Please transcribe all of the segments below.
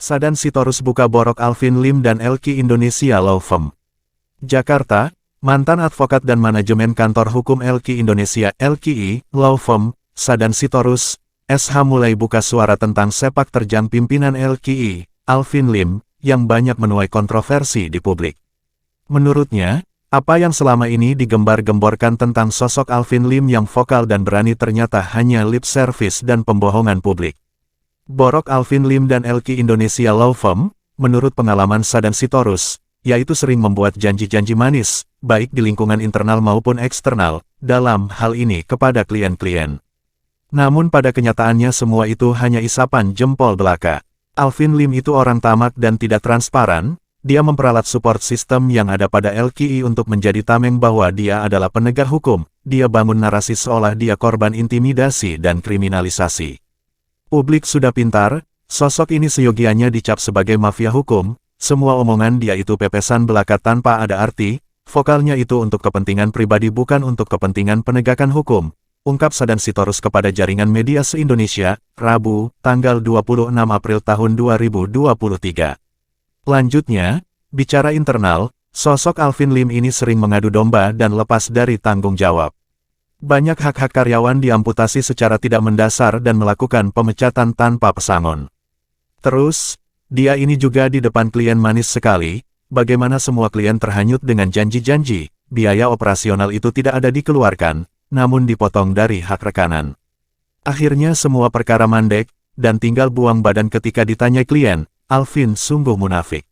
Sadan Sitorus buka borok Alvin Lim dan LQ Indonesia Law Firm. Jakarta, mantan advokat dan manajemen kantor hukum LQ Indonesia (LQI) Law Firm, Sadan Sitorus, SH mulai buka suara tentang sepak terjang pimpinan LQI, Alvin Lim, yang banyak menuai kontroversi di publik. Menurutnya, apa yang selama ini digembar-gemborkan tentang sosok Alvin Lim yang vokal dan berani ternyata hanya lip service dan pembohongan publik. Borok Alvin Lim dan LQ Indonesia Law Firm, menurut pengalaman Sadan Sitorus, yaitu sering membuat janji-janji manis, baik di lingkungan internal maupun eksternal, dalam hal ini kepada klien-klien. Namun pada kenyataannya semua itu hanya isapan jempol belaka. Alvin Lim itu orang tamak dan tidak transparan, dia memperalat support system yang ada pada LQI untuk menjadi tameng bahwa dia adalah penegak hukum, dia bangun narasi seolah dia korban intimidasi dan kriminalisasi. Publik sudah pintar, sosok ini seyogianya dicap sebagai mafia hukum, semua omongan dia itu pepesan belaka tanpa ada arti, vokalnya itu untuk kepentingan pribadi bukan untuk kepentingan penegakan hukum, ungkap Sadan Sitorus kepada jaringan media se-Indonesia, Rabu, tanggal 26 April tahun 2023. Lanjutnya, bicara internal, sosok Alvin Lim ini sering mengadu domba dan lepas dari tanggung jawab. Banyak hak-hak karyawan diamputasi secara tidak mendasar dan melakukan pemecatan tanpa pesangon. Terus, dia ini juga di depan klien manis sekali, bagaimana semua klien terhanyut dengan janji-janji, biaya operasional itu tidak ada dikeluarkan, namun dipotong dari hak rekanan. Akhirnya semua perkara mandek, dan tinggal buang badan ketika ditanya klien, Alvin sungguh munafik.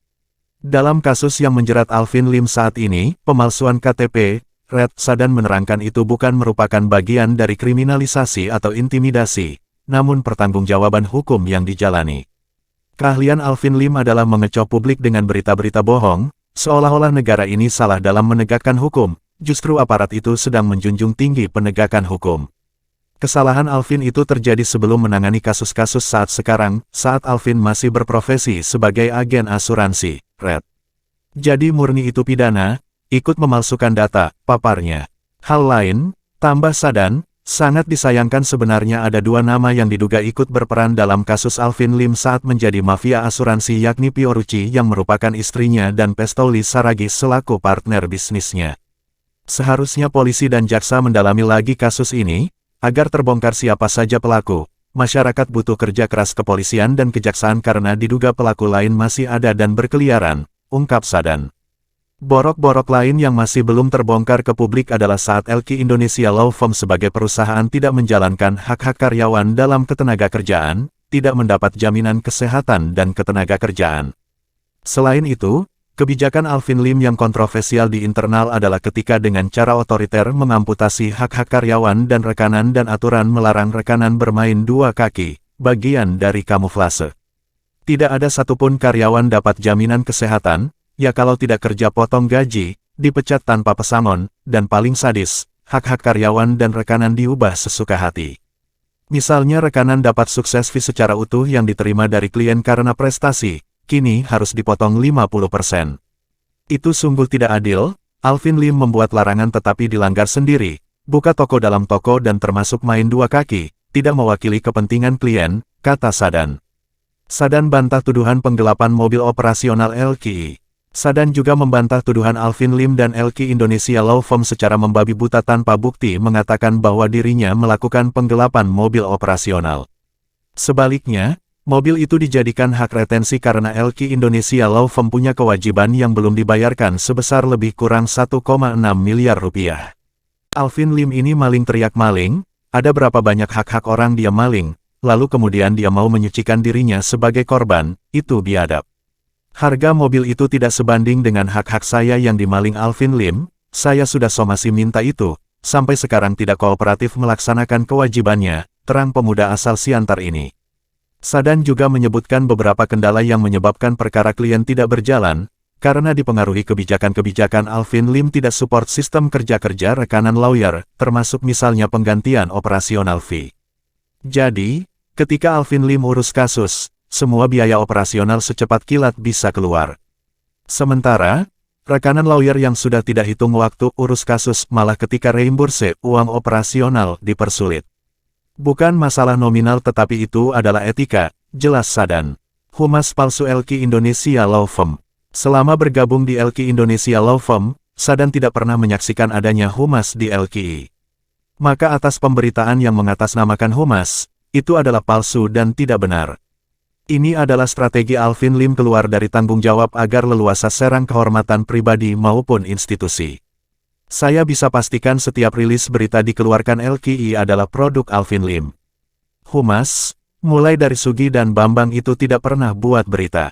Dalam kasus yang menjerat Alvin Lim saat ini, pemalsuan KTP, Sadan menerangkan itu bukan merupakan bagian dari kriminalisasi atau intimidasi, namun pertanggungjawaban hukum yang dijalani. Keahlian Alvin Lim adalah mengecoh publik dengan berita-berita bohong, seolah-olah negara ini salah dalam menegakkan hukum, justru aparat itu sedang menjunjung tinggi penegakan hukum. Kesalahan Alvin itu terjadi sebelum menangani kasus-kasus saat sekarang, saat Alvin masih berprofesi sebagai agen asuransi, Jadi murni itu pidana, ikut memalsukan data, paparnya. Hal lain, tambah Sadan, sangat disayangkan sebenarnya ada dua nama yang diduga ikut berperan dalam kasus Alvin Lim saat menjadi mafia asuransi yakni Fiorucci yang merupakan istrinya dan Pestoli Saragih selaku partner bisnisnya. Seharusnya polisi dan jaksa mendalami lagi kasus ini, agar terbongkar siapa saja pelaku. Masyarakat butuh kerja keras kepolisian dan kejaksaan karena diduga pelaku lain masih ada dan berkeliaran, ungkap Sadan. Borok-borok lain yang masih belum terbongkar ke publik adalah saat LQ Indonesia Law Firm sebagai perusahaan tidak menjalankan hak-hak karyawan dalam ketenagakerjaan, tidak mendapat jaminan kesehatan dan ketenagakerjaan. Selain itu, kebijakan Alvin Lim yang kontroversial di internal adalah ketika dengan cara otoriter mengamputasi hak-hak karyawan dan rekanan dan aturan melarang rekanan bermain dua kaki, bagian dari kamuflase. Tidak ada satupun karyawan dapat jaminan kesehatan, ya kalau tidak kerja potong gaji, dipecat tanpa pesangon, dan paling sadis, hak-hak karyawan dan rekanan diubah sesuka hati. Misalnya rekanan dapat sukses fee secara utuh yang diterima dari klien karena prestasi, kini harus dipotong 50%. Itu sungguh tidak adil, Alvin Lim membuat larangan tetapi dilanggar sendiri, buka toko dalam toko dan termasuk main dua kaki, tidak mewakili kepentingan klien, kata Sadan. Sadan bantah tuduhan penggelapan mobil operasional LQI. Sadan juga membantah tuduhan Alvin Lim dan LQ Indonesia Law Firm secara membabi buta tanpa bukti mengatakan bahwa dirinya melakukan penggelapan mobil operasional. Sebaliknya, mobil itu dijadikan hak retensi karena LQ Indonesia Law Firm punya kewajiban yang belum dibayarkan sebesar lebih kurang 1,6 miliar rupiah. Alvin Lim ini maling teriak maling, ada berapa banyak hak-hak orang dia maling, lalu kemudian dia mau menyucikan dirinya sebagai korban, itu biadab. Harga mobil itu tidak sebanding dengan hak-hak saya yang dimaling Alvin Lim, saya sudah somasi minta itu, sampai sekarang tidak kooperatif melaksanakan kewajibannya, terang pemuda asal Siantar ini. Sadan juga menyebutkan beberapa kendala yang menyebabkan perkara klien tidak berjalan, karena dipengaruhi kebijakan-kebijakan Alvin Lim tidak support sistem kerja-kerja rekanan lawyer, termasuk misalnya penggantian operasional fee. Jadi, ketika Alvin Lim urus kasus, semua biaya operasional secepat kilat bisa keluar. Sementara, rekanan lawyer yang sudah tidak hitung waktu urus kasus malah ketika reimburse uang operasional dipersulit. Bukan masalah nominal tetapi itu adalah etika, jelas Sadan. Humas palsu LQ Indonesia Law Firm. Selama bergabung di LQ Indonesia Law Firm, Sadan tidak pernah menyaksikan adanya humas di LQI. Maka atas pemberitaan yang mengatasnamakan humas, itu adalah palsu dan tidak benar. Ini adalah strategi Alvin Lim keluar dari tanggung jawab agar leluasa serang kehormatan pribadi maupun institusi. Saya bisa pastikan setiap rilis berita dikeluarkan LQI adalah produk Alvin Lim. Humas, mulai dari Sugi dan Bambang itu tidak pernah buat berita.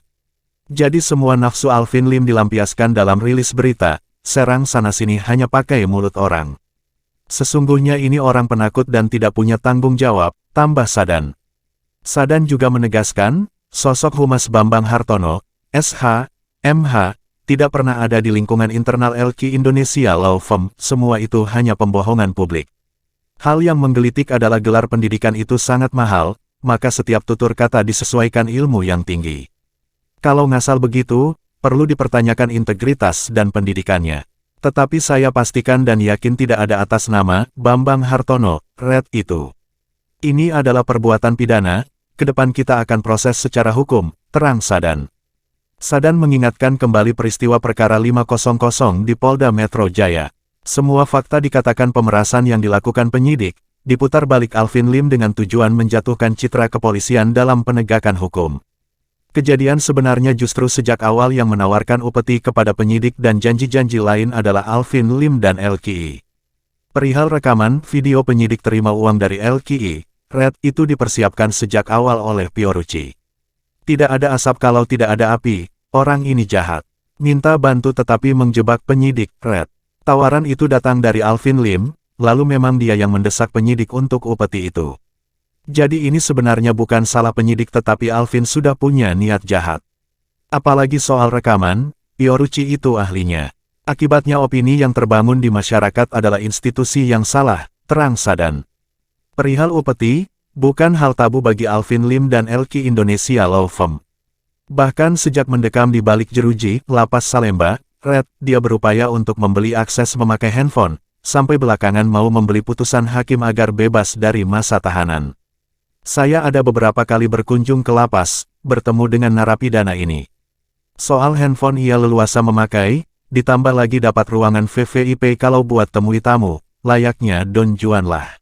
Jadi semua nafsu Alvin Lim dilampiaskan dalam rilis berita, serang sana-sini hanya pakai mulut orang. Sesungguhnya ini orang penakut dan tidak punya tanggung jawab, tambah Sadan. Sadan juga menegaskan, sosok Humas Bambang Hartono, SH, MH, tidak pernah ada di lingkungan internal LQ Indonesia Law Firm, semua itu hanya pembohongan publik. Hal yang menggelitik adalah gelar pendidikan itu sangat mahal, maka setiap tutur kata disesuaikan ilmu yang tinggi. Kalau ngasal begitu, perlu dipertanyakan integritas dan pendidikannya. Tetapi saya pastikan dan yakin tidak ada atas nama Bambang Hartono, Red itu. Ini adalah perbuatan pidana, ke depan kita akan proses secara hukum, terang Sadan. Sadan mengingatkan kembali peristiwa perkara 500 di Polda Metro Jaya. Semua fakta dikatakan pemerasan yang dilakukan penyidik, diputar balik Alvin Lim dengan tujuan menjatuhkan citra kepolisian dalam penegakan hukum. Kejadian sebenarnya justru sejak awal yang menawarkan upeti kepada penyidik dan janji-janji lain adalah Alvin Lim dan LQI. Perihal rekaman video penyidik terima uang dari LQI, Red itu dipersiapkan sejak awal oleh Fiorucci. Tidak ada asap kalau tidak ada api, orang ini jahat. Minta bantu tetapi menjebak penyidik, Red. Tawaran itu datang dari Alvin Lim, lalu memang dia yang mendesak penyidik untuk upeti itu. Jadi ini sebenarnya bukan salah penyidik tetapi Alvin sudah punya niat jahat. Apalagi soal rekaman, Fiorucci itu ahlinya. Akibatnya opini yang terbangun di masyarakat adalah institusi yang salah, terang Sadan. Perihal upeti, bukan hal tabu bagi Alvin Lim dan LQ Indonesia Law Firm. Bahkan sejak mendekam di balik jeruji, Lapas Salemba, Red, dia berupaya untuk membeli akses memakai handphone, sampai belakangan mau membeli putusan hakim agar bebas dari masa tahanan. Saya ada beberapa kali berkunjung ke lapas, bertemu dengan narapidana ini. Soal handphone ia leluasa memakai, ditambah lagi dapat ruangan VVIP kalau buat temui tamu, layaknya Don Juan lah.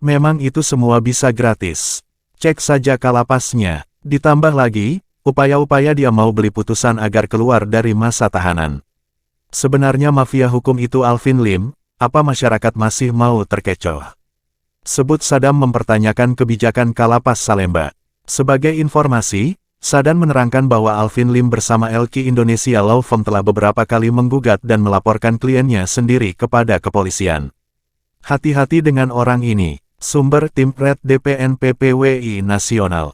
Memang itu semua bisa gratis. Cek saja kalapasnya. Ditambah lagi, upaya-upaya dia mau beli putusan agar keluar dari masa tahanan. Sebenarnya mafia hukum itu Alvin Lim, apa masyarakat masih mau terkecoh? Sebut Sadan mempertanyakan kebijakan Kalapas Salemba. Sebagai informasi, Sadan menerangkan bahwa Alvin Lim bersama LQ Indonesia Law Firm telah beberapa kali menggugat dan melaporkan kliennya sendiri kepada kepolisian. Hati-hati dengan orang ini. Sumber Tim Red DPN PPWI Nasional.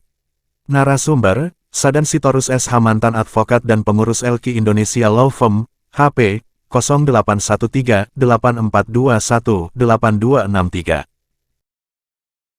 Narasumber, Sadan Sitorus SH mantan advokat dan pengurus LQ Indonesia Law Firm, HP, 0813 8421 8263.